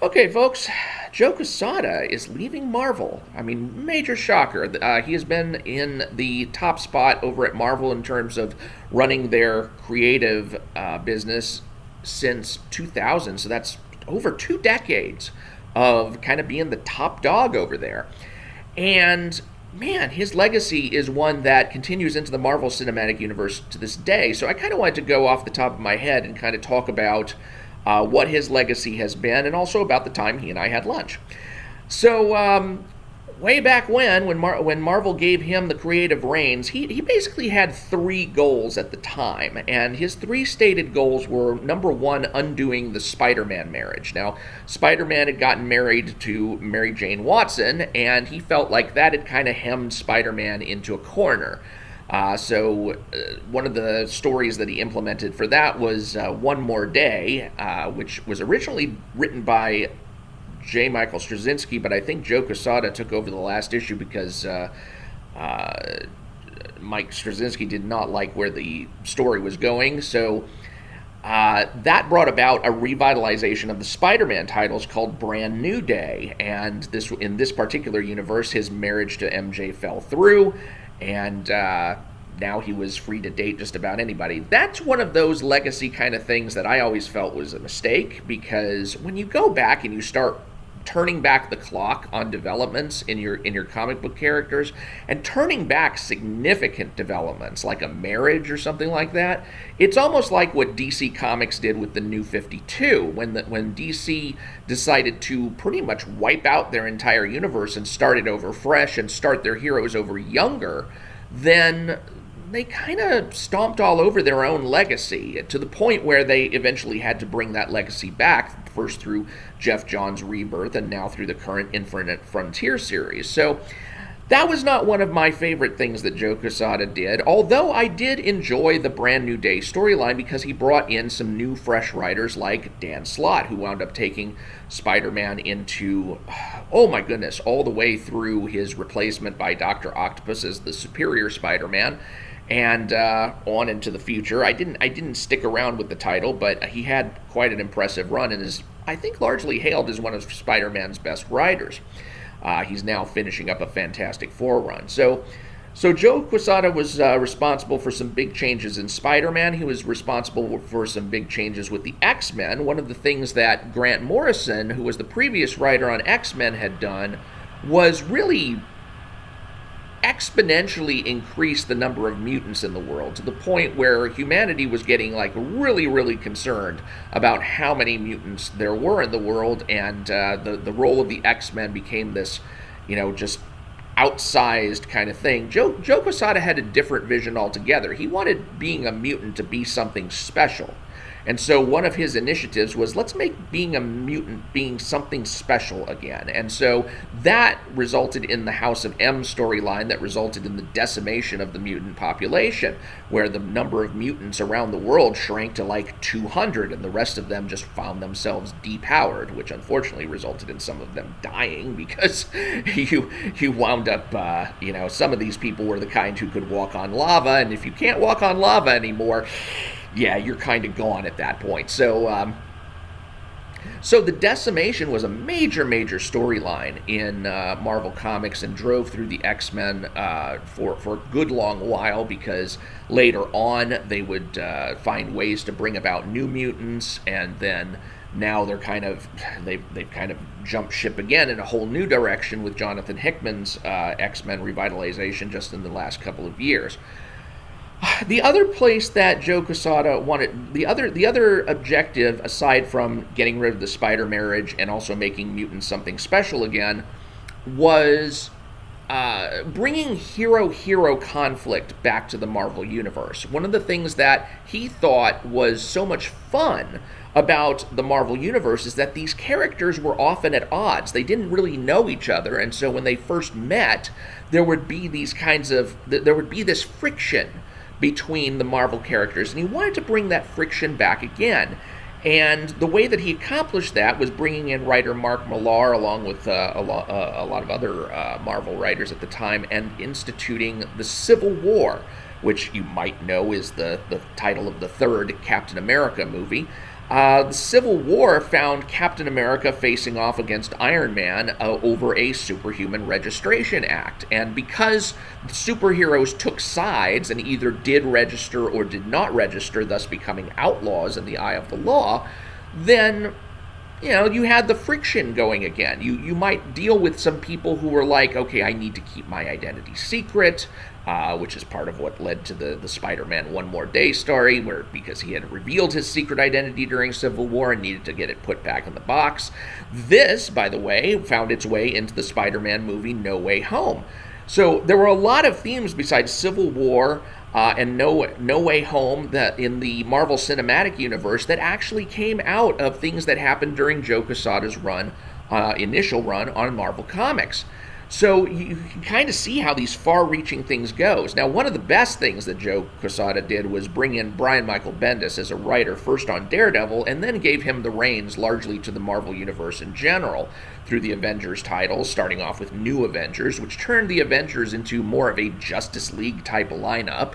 Okay, folks, Joe Quesada is leaving Marvel. I mean, major shocker. He has been in the top spot over at Marvel in terms of running their creative business since 2000. So that's over 2 decades of kind of being the top dog over there. And man, his legacy is one that continues into the Marvel Cinematic Universe to this day. So I kind of wanted to go off the top of my head and kind of talk about what his legacy has been, and also about the time he and I had lunch. So, way back when Marvel gave him the creative reins, he basically had three goals at the time, and his three stated goals were: number one, undoing the Spider-Man marriage. Now, Spider-Man had gotten married to Mary Jane Watson, and he felt like that had kind of hemmed Spider-Man into a corner. One of the stories that he implemented for that was One More Day, which was originally written by J. Michael Straczynski, but I think Joe Quesada took over the last issue because Mike Straczynski did not like where the story was going. So that brought about a revitalization of the Spider-Man titles called Brand New Day, and in this particular universe, his marriage to MJ fell through, and now he was free to date just about anybody. That's one of those legacy kind of things that I always felt was a mistake, because when you go back and you start turning back the clock on developments in your comic book characters, and turning back significant developments like a marriage or something like that, it's almost like what DC Comics did with the New 52 when DC decided to pretty much wipe out their entire universe and start it over fresh and start their heroes over younger. Then they kind of stomped all over their own legacy, to the point where they eventually had to bring that legacy back, first through Jeff Johns' Rebirth and now through the current Infinite Frontier series. So that was not one of my favorite things that Joe Quesada did, although I did enjoy the Brand New Day storyline because he brought in some new, fresh writers like Dan Slott, who wound up taking Spider-Man into, oh my goodness, all the way through his replacement by Dr. Octopus as the Superior Spider-Man, and on into the future. I didn't stick around with the title, but he had quite an impressive run and is, I think, largely hailed as one of Spider-Man's best writers. He's now finishing up a Fantastic Four run. So Joe Quesada was responsible for some big changes in Spider-Man. He was responsible for some big changes with the X-Men. One of the things that Grant Morrison, who was the previous writer on X-Men, had done was really exponentially increase the number of mutants in the world, to the point where humanity was getting really, really concerned about how many mutants there were in the world, and the role of the X-Men became this, just outsized kind of thing. Joe Quesada had a different vision altogether. He wanted being a mutant to be something special. And so one of his initiatives was, let's make being a mutant being something special again. And so that resulted in the House of M storyline that resulted in the decimation of the mutant population, where the number of mutants around the world shrank to like 200, and the rest of them just found themselves depowered, which unfortunately resulted in some of them dying because you wound up, some of these people were the kind who could walk on lava, and if you can't walk on lava anymore, yeah, you're kind of gone at that point. So the decimation was a major storyline in Marvel Comics, and drove through the X-Men for a good long while, because later on they would find ways to bring about new mutants, and then now they've kind of jumped ship again in a whole new direction with Jonathan Hickman's X-Men revitalization just in the last couple of years. The other place that Joe Quesada wanted, the other objective, aside from getting rid of the spider marriage and also making mutants something special again, was bringing hero conflict back to the Marvel Universe. One of the things that he thought was so much fun about the Marvel Universe is that these characters were often at odds. They didn't really know each other, and so when they first met, there would be this friction between the Marvel characters, and he wanted to bring that friction back again. And the way that he accomplished that was bringing in writer Mark Millar, along with a lot of other Marvel writers at the time, and instituting the Civil War, which you might know is the title of the third Captain America movie. The Civil War found Captain America facing off against Iron Man over a Superhuman Registration Act. And because superheroes took sides and either did register or did not register, thus becoming outlaws in the eye of the law, then you had the friction going again. You might deal with some people who were like, okay, I need to keep my identity secret, which is part of what led to the Spider-Man One More Day story, where because he had revealed his secret identity during Civil War and needed to get it put back in the box. This, by the way, found its way into the Spider-Man movie No Way Home. So there were a lot of themes besides Civil War and No Way Home that in the Marvel Cinematic Universe that actually came out of things that happened during Joe Quesada's initial run on Marvel Comics. So you can kind of see how these far-reaching things goes. Now, one of the best things that Joe Quesada did was bring in Brian Michael Bendis as a writer, first on Daredevil, and then gave him the reins largely to the Marvel Universe in general through the Avengers titles, starting off with New Avengers, which turned the Avengers into more of a Justice League type lineup,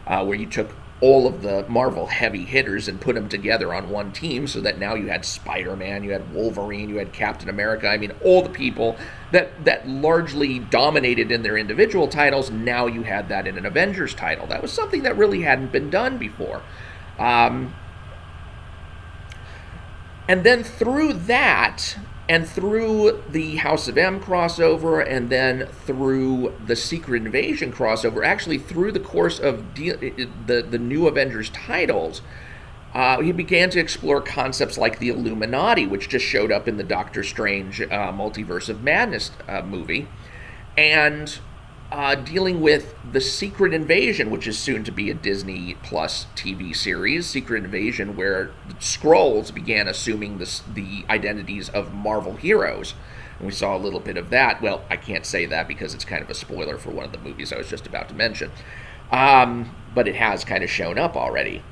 where you took all of the Marvel heavy hitters and put them together on one team, so that now you had Spider-Man, you had Wolverine, you had Captain America. I mean, all the people that largely dominated in their individual titles, now you had that in an Avengers title. That was something that really hadn't been done before. And then through that, and through the House of M crossover, and then through the Secret Invasion crossover, actually through the course of the New Avengers titles, he began to explore concepts like the Illuminati, which just showed up in the Doctor Strange Multiverse of Madness movie, and dealing with the Secret Invasion, which is soon to be a Disney Plus TV series, Secret Invasion, where the Skrulls began assuming the identities of Marvel heroes. And we saw a little bit of that. Well, I can't say that because it's kind of a spoiler for one of the movies I was just about to mention. But it has kind of shown up already.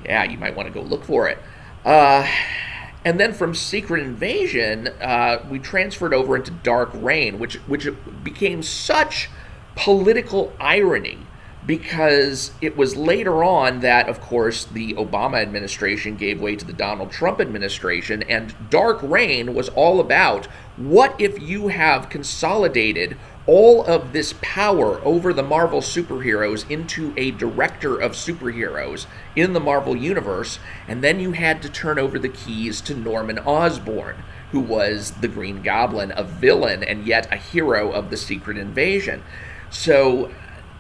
Yeah, you might want to go look for it. And then from Secret Invasion, we transferred over into Dark Reign, which became such political irony because it was later on that, of course, the Obama administration gave way to the Donald Trump administration, and Dark Reign was all about what if you have consolidated all of this power over the Marvel superheroes into a director of superheroes in the Marvel Universe, and then you had to turn over the keys to Norman Osborn, who was the Green Goblin, a villain and yet a hero of the Secret Invasion. So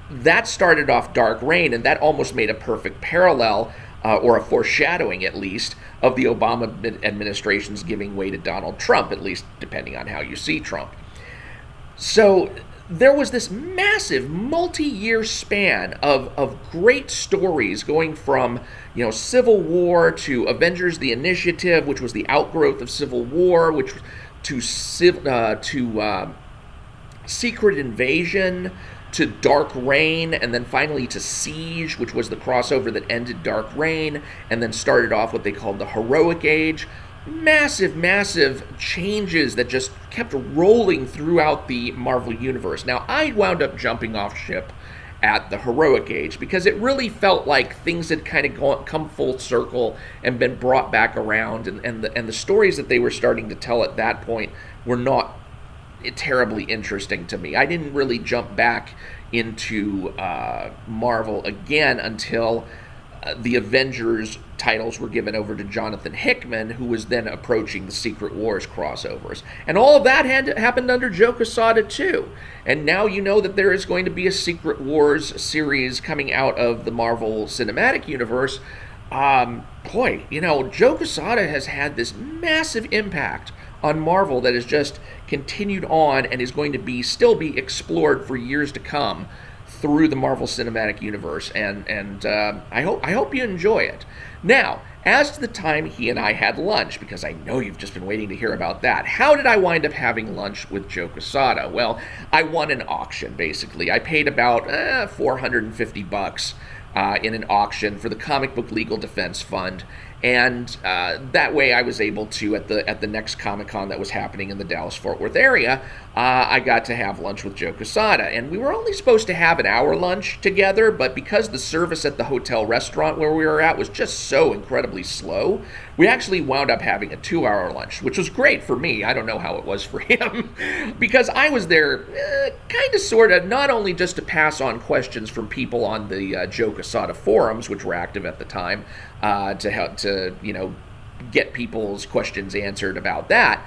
that started off Dark Reign, and that almost made a perfect parallel, or a foreshadowing at least, of the Obama administration's giving way to Donald Trump, at least depending on how you see Trump. So there was this massive multi-year span of great stories going from, Civil War to Avengers: The Initiative, which was the outgrowth of Civil War, which to Secret Invasion, to Dark Reign, and then finally to Siege, which was the crossover that ended Dark Reign and then started off what they called the Heroic Age. Massive changes that just kept rolling throughout the Marvel Universe. Now, I wound up jumping off ship at the Heroic Age because it really felt like things had kind of come full circle and been brought back around, and the stories that they were starting to tell at that point were not terribly interesting to me. I didn't really jump back into Marvel again until the Avengers titles were given over to Jonathan Hickman, who was then approaching the Secret Wars crossovers. And all of that happened under Joe Quesada too. And now you know that there is going to be a Secret Wars series coming out of the Marvel Cinematic Universe. Joe Quesada has had this massive impact on Marvel that has just continued on and is going to still be explored for years to come through the Marvel Cinematic Universe, and I hope you enjoy it. Now, as to the time he and I had lunch, because I know you've just been waiting to hear about that, how did I wind up having lunch with Joe Quesada? Well, I won an auction, basically. I paid about $450 in an auction for the Comic Book Legal Defense Fund, And that way I was able to, at the next Comic-Con that was happening in the Dallas-Fort Worth area, I got to have lunch with Joe Quesada. And we were only supposed to have an hour lunch together, but because the service at the hotel restaurant where we were at was just so incredibly slow, we actually wound up having a 2-hour lunch, which was great for me. I don't know how it was for him, because I was there kind of sort of not only just to pass on questions from people on the Joe Quesada forums, which were active at the time, to help to get people's questions answered about that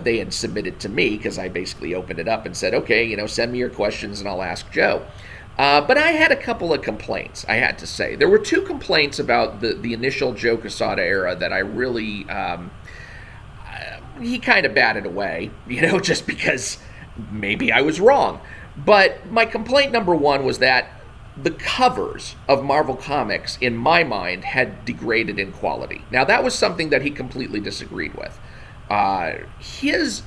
they had submitted to me, because I basically opened it up and said, okay, send me your questions and I'll ask Joe. But I had a couple of complaints, I had to say. There were 2 complaints about the initial Joe Quesada era that I really, he kind of batted away, just because maybe I was wrong. But my complaint number 1 was that the covers of Marvel Comics, in my mind, had degraded in quality. Now, that was something that he completely disagreed with. His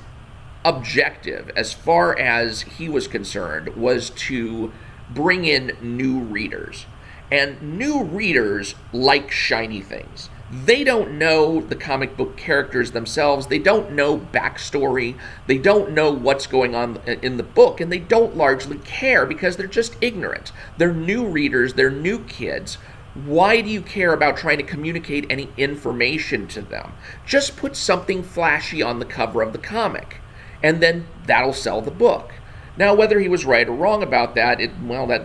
objective, as far as he was concerned, was to bring in new readers. And new readers like shiny things. They don't know the comic book characters themselves. They don't know backstory. They don't know what's going on in the book, and they don't largely care because they're just ignorant. They're new readers. They're new kids. Why do you care about trying to communicate any information to them? Just put something flashy on the cover of the comic, and then that'll sell the book. Now, whether he was right or wrong about that,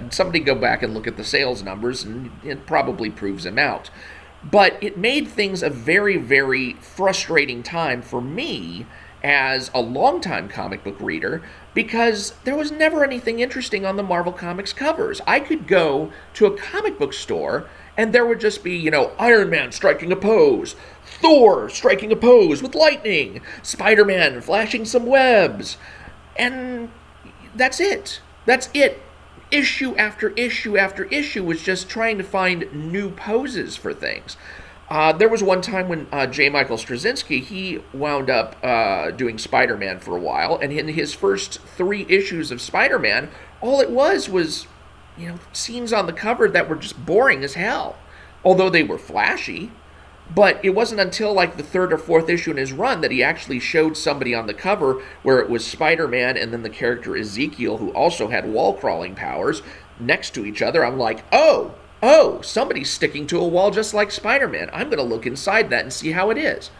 somebody go back and look at the sales numbers, and it probably proves him out. But it made things a very, very frustrating time for me as a longtime comic book reader, because there was never anything interesting on the Marvel Comics covers. I could go to a comic book store and there would just be, Iron Man striking a pose, Thor striking a pose with lightning, Spider-Man flashing some webs, and that's it. That's it. Issue after issue after issue was just trying to find new poses for things. There was one time when J. Michael Straczynski, he wound up doing Spider-Man for a while, and in his first 3 issues of Spider-Man, all it was scenes on the cover that were just boring as hell, although they were flashy. But it wasn't until like the 3rd or 4th issue in his run that he actually showed somebody on the cover where it was Spider-Man and then the character Ezekiel, who also had wall-crawling powers, next to each other. I'm like, oh, somebody's sticking to a wall just like Spider-Man. I'm going to look inside that and see how it is.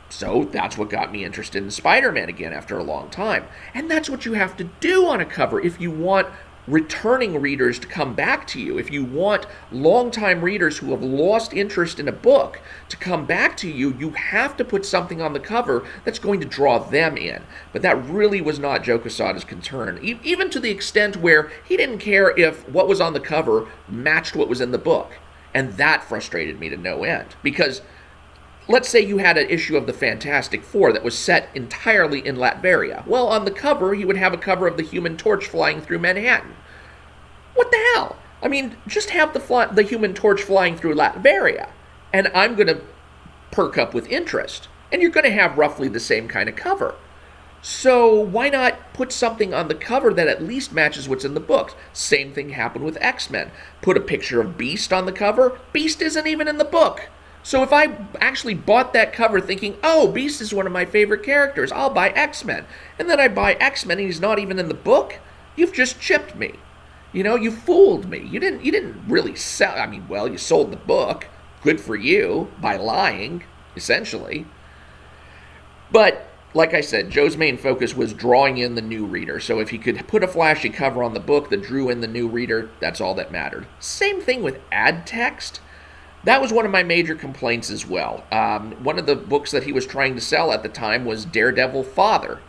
So that's what got me interested in Spider-Man again after a long time. And that's what you have to do on a cover if you want returning readers to come back to you. If you want longtime readers who have lost interest in a book to come back to you, you have to put something on the cover that's going to draw them in. But that really was not Joe Quesada's concern, even to the extent where he didn't care if what was on the cover matched what was in the book. And that frustrated me to no end, because let's say you had an issue of the Fantastic Four that was set entirely in Latveria. Well, on the cover, he would have a cover of the Human Torch flying through Manhattan. What the hell? I mean, just have the Human Torch flying through Latveria, and I'm going to perk up with interest. And you're going to have roughly the same kind of cover. So why not put something on the cover that at least matches what's in the books? Same thing happened with X-Men. Put a picture of Beast on the cover. Beast isn't even in the book. So if I actually bought that cover thinking, oh, Beast is one of my favorite characters, I'll buy X-Men, and then I buy X-Men and he's not even in the book, you've just chipped me. You fooled me. You didn't really sell. I mean, well, you sold the book. Good for you, by lying, essentially. But like I said, Joe's main focus was drawing in the new reader. So if he could put a flashy cover on the book that drew in the new reader, that's all that mattered. Same thing with ad text. That was one of my major complaints as well. One of the books that he was trying to sell at the time was Daredevil Father.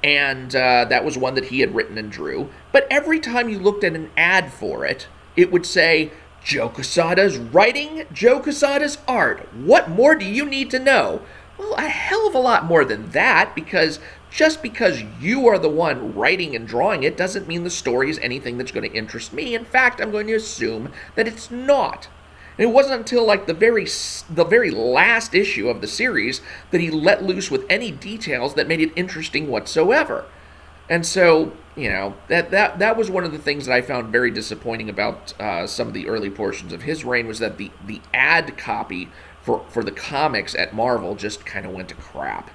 And that was one that he had written and drew. But every time you looked at an ad for it, it would say, Joe Quesada's writing, Joe Quesada's art. What more do you need to know? Well, a hell of a lot more than that, because just because you are the one writing and drawing it doesn't mean the story is anything that's going to interest me. In fact, I'm going to assume that it's not. And it wasn't until like the very last issue of the series that he let loose with any details that made it interesting whatsoever. And so, that was one of the things that I found very disappointing about some of the early portions of his reign, was that the ad copy for the comics at Marvel just kind of went to crap.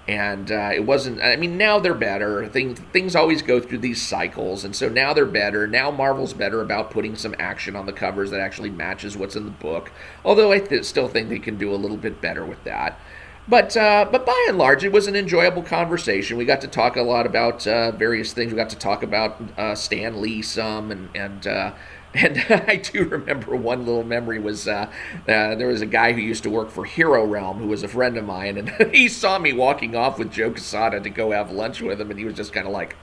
And it wasn't. I mean, now they're better. Things always go through these cycles, and so now they're better. Now Marvel's better about putting some action on the covers that actually matches what's in the book. Although I still think they can do a little bit better with that. But by and large, it was an enjoyable conversation. We got to talk a lot about various things. We got to talk about Stan Lee some, and I do remember one little memory was there was a guy who used to work for Hero Realm who was a friend of mine, and he saw me walking off with Joe Quesada to go have lunch with him, and he was just kind of like,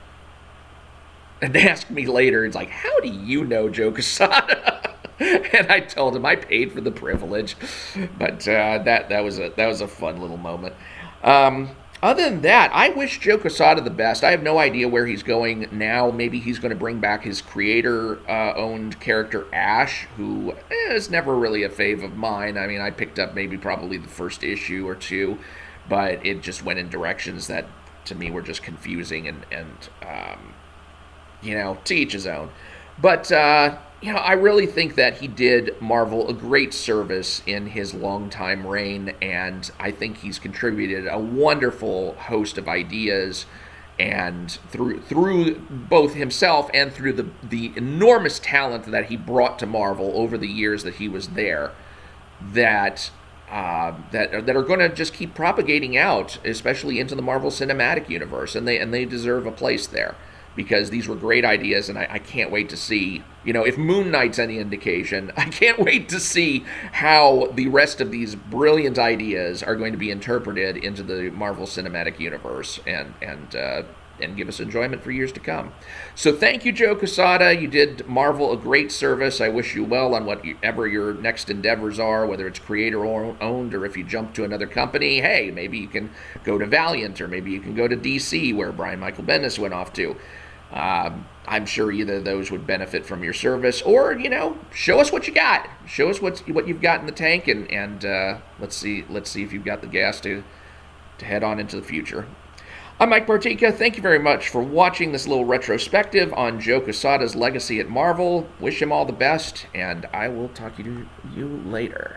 and asked me later, it's like, how do you know Joe Quesada? And I told him I paid for the privilege, but that was a fun little moment. Other than that, I wish Joe Quesada the best. I have no idea where he's going now. Maybe he's going to bring back his creator-owned character Ash, who is never really a fave of mine. I mean, I picked up probably the first issue or two, but it just went in directions that to me were just confusing and to each his own. But I really think that he did Marvel a great service in his longtime reign, and I think he's contributed a wonderful host of ideas, and through both himself and through the enormous talent that he brought to Marvel over the years that he was there, that are going to just keep propagating out, especially into the Marvel Cinematic Universe, and they deserve a place there. Because these were great ideas, and I can't wait to see, if Moon Knight's any indication, I can't wait to see how the rest of these brilliant ideas are going to be interpreted into the Marvel Cinematic Universe and give us enjoyment for years to come. So thank you, Joe Quesada. You did Marvel a great service. I wish you well on whatever your next endeavors are, whether it's creator-owned or if you jump to another company. Hey, maybe you can go to Valiant, or maybe you can go to DC, where Brian Michael Bendis went off to. I'm sure either of those would benefit from your service, or show us what you got. Show us what you've got in the tank, and let's see if you've got the gas to head on into the future. I'm Mike Bartica. Thank you very much for watching this little retrospective on Joe Quesada's legacy at Marvel. Wish him all the best, and I will talk to you later.